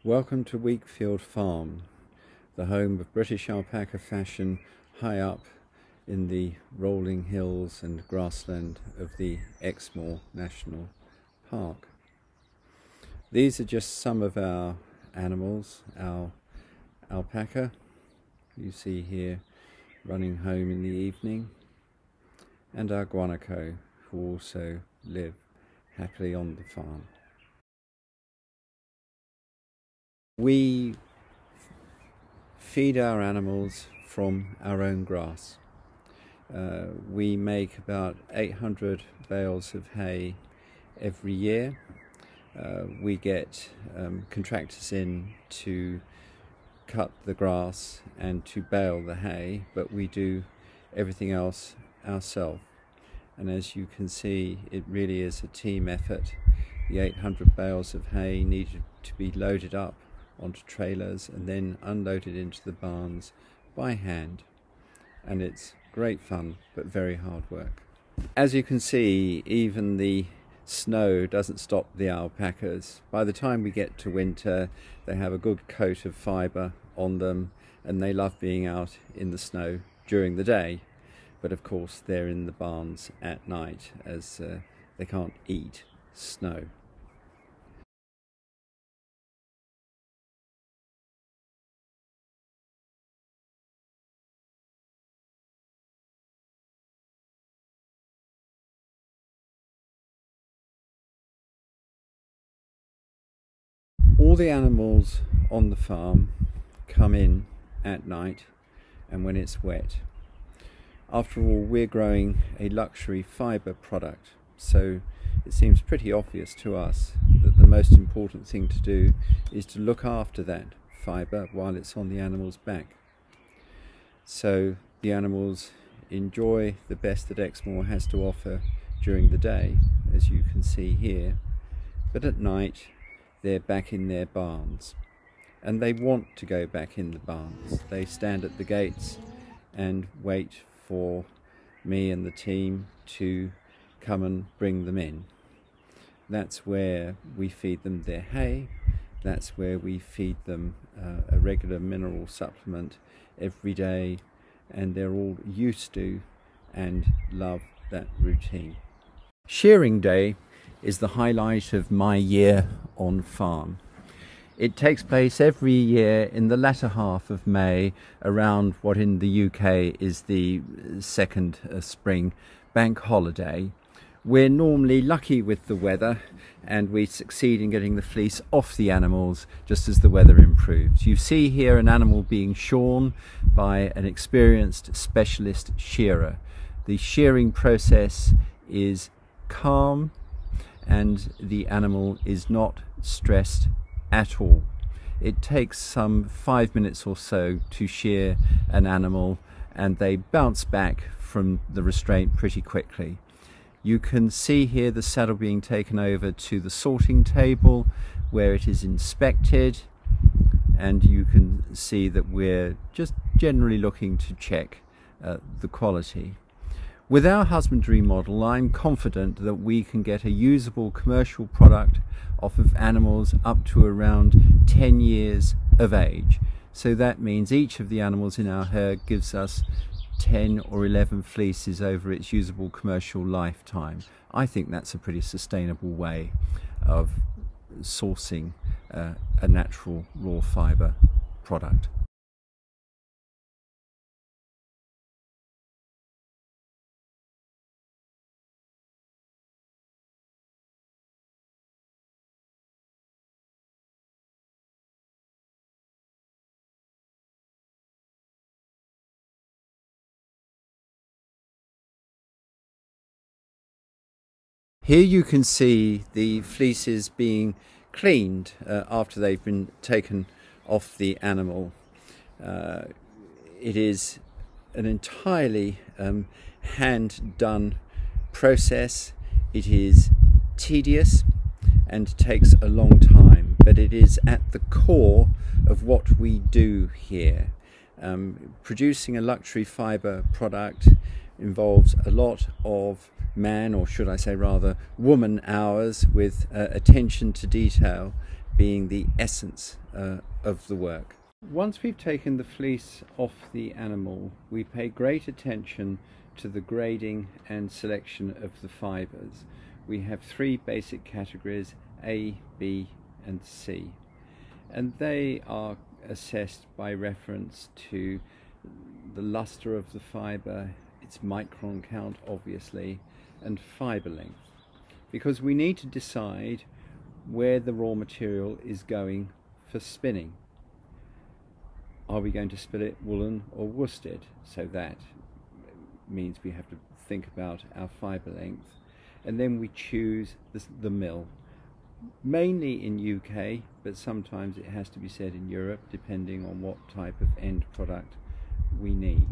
Welcome to Weekfield Farm, the home of British alpaca fashion high up in the rolling hills and grassland of the Exmoor National Park. These are just some of our animals. Our alpaca, you see here, running home in the evening, and our guanaco, who also live happily on the farm. We feed our animals from our own grass. We make about 800 bales of hay every year. We get contractors in to cut the grass and to bale the hay, but we do everything else ourselves. And as you can see, it really is a team effort. The 800 bales of hay needed to be loaded up onto trailers and then unloaded into the barns by hand, and it's great fun but very hard work. As you can see, even the snow doesn't stop the alpacas. By the time we get to winter, they have a good coat of fibre on them and they love being out in the snow during the day, but of course they're in the barns at night as they can't eat snow. All the animals on the farm come in at night and when it's wet. After all, we're growing a luxury fibre product, so it seems pretty obvious to us that the most important thing to do is to look after that fibre while it's on the animal's back. So the animals enjoy the best that Exmoor has to offer during the day, as you can see here, but at night they're back in their barns, and they want to go back in the barns. They stand at the gates and wait for me and the team to come and bring them in. That's where we feed them their hay. That's where we feed them a regular mineral supplement every day, and they're all used to and love that routine. Shearing day is the highlight of my year on farm. It takes place every year in the latter half of May, around what in the UK is the second spring bank holiday. We're normally lucky with the weather and we succeed in getting the fleece off the animals just as the weather improves. You see here an animal being shorn by an experienced specialist shearer. The shearing process is calm and the animal is not stressed at all. It takes some 5 minutes or so to shear an animal and they bounce back from the restraint pretty quickly. You can see here the saddle being taken over to the sorting table where it is inspected, and you can see that we're just generally looking to check the quality. With our husbandry model, I'm confident that we can get a usable commercial product off of animals up to around 10 years of age. So that means each of the animals in our herd gives us 10 or 11 fleeces over its usable commercial lifetime. I think that's a pretty sustainable way of sourcing a natural raw fibre product. Here you can see the fleeces being cleaned after they've been taken off the animal. It is an entirely hand-done process. It is tedious and takes a long time, but it is at the core of what we do here. Producing a luxury fibre product involves a lot of man, or should I say rather woman hours, with attention to detail being the essence of the work. Once we've taken the fleece off the animal, we pay great attention to the grading and selection of the fibres. We have three basic categories, A, B and C, and they are assessed by reference to the luster of the fibre, its micron count obviously, and fibre length, because we need to decide where the raw material is going for spinning. Are we going to spin it woolen or worsted? So that means we have to think about our fibre length, and then we choose the mill, mainly in UK, but sometimes it has to be said in Europe, depending on what type of end product we need.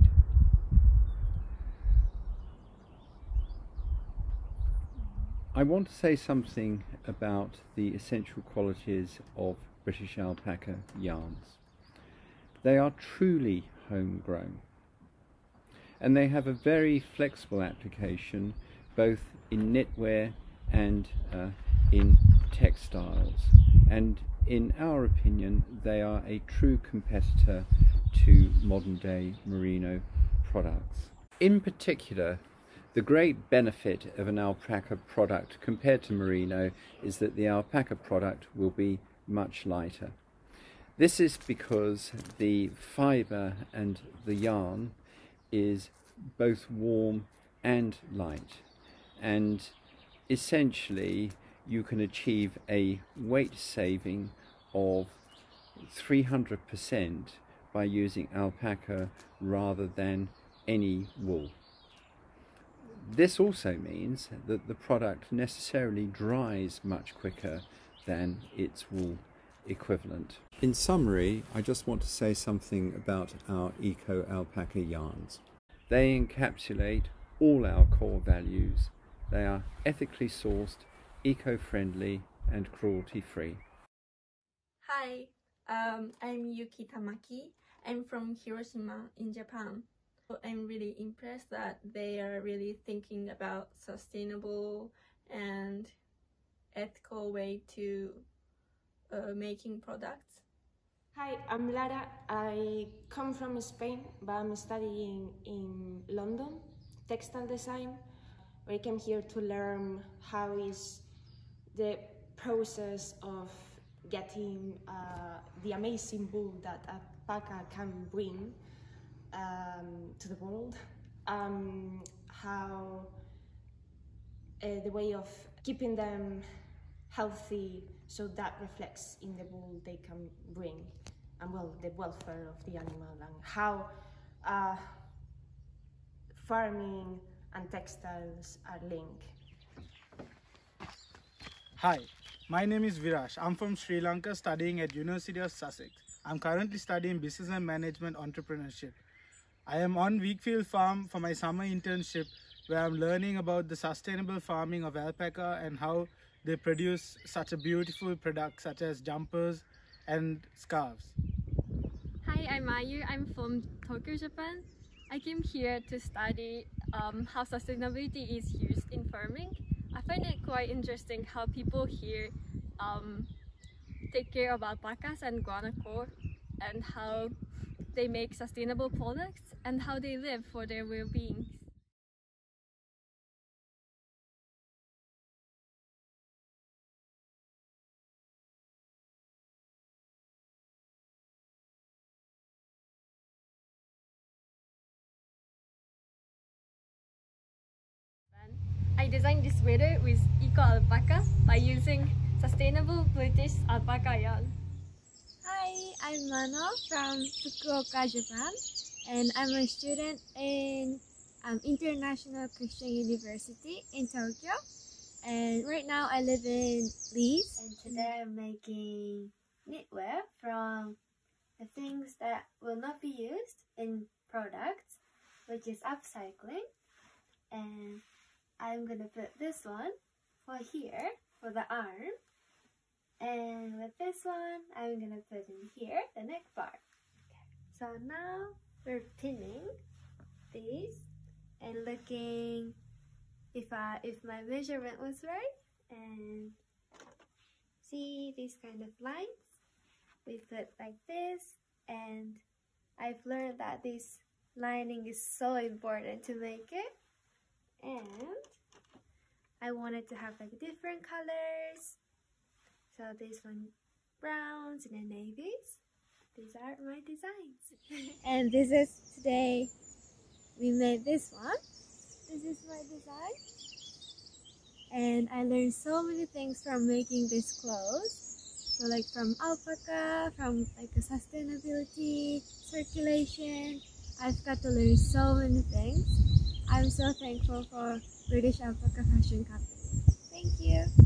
I want to say something about the essential qualities of British alpaca yarns. They are truly homegrown, and they have a very flexible application both in knitwear and in textiles, and in our opinion they are a true competitor to modern day merino products. In particular, the great benefit of an alpaca product compared to merino is that the alpaca product will be much lighter. This is because the fibre and the yarn is both warm and light, and essentially you can achieve a weight saving of 300% by using alpaca rather than any wool. This also means that the product necessarily dries much quicker than its wool equivalent. In summary, I just want to say something about our eco alpaca yarns. They encapsulate all our core values. They are ethically sourced, eco-friendly and cruelty-free. Hi, I'm Yuki Tamaki. I'm from Hiroshima in Japan. I'm really impressed that they are really thinking about sustainable and ethical way to making products. Hi, I'm Lara. I come from Spain, but I'm studying in London, textile design. I came here to learn how is the process of getting the amazing wool that Alpaca can bring to the world. How the way of keeping them healthy, so that reflects in the wool they can bring, and well, the welfare of the animal, and how farming and textiles are linked. Hi, my name is Virash. I'm from Sri Lanka, studying at University of Sussex. I'm currently studying Business and Management Entrepreneurship. I am on Weekfield Farm for my summer internship, where I'm learning about the sustainable farming of alpaca and how they produce such a beautiful product such as jumpers and scarves. Hi, I'm Ayu. I'm from Tokyo, Japan. I came here to study how sustainability is used in farming. I find it quite interesting how people here take care of alpacas and guanaco, and how they make sustainable products and how they live for their well-being. I designed this sweater with eco alpaca by using sustainable British alpaca yarn. Hi, I'm Mano from Fukuoka, Japan, and I'm a student in International Christian University in Tokyo. And right now I live in Leeds. And today I'm making knitwear from the things that will not be used in products, which is upcycling. And I'm gonna put this one for here, for the arm. And with this one, I'm gonna put in here the neck part. Okay. So now we're pinning these and looking if my measurement was right. And See these kind of lines? We flip like this, and I've learned that this lining is so important to make it. And I wanted to have like different colors. So this one browns and then navies. These are my designs. And this is today we made this one. This is my design. And I learned so many things from making these clothes. So like from alpaca, from like the sustainability, circulation. I've got to learn so many things. I'm so thankful for British Alpaca Fashion Company. Thank you.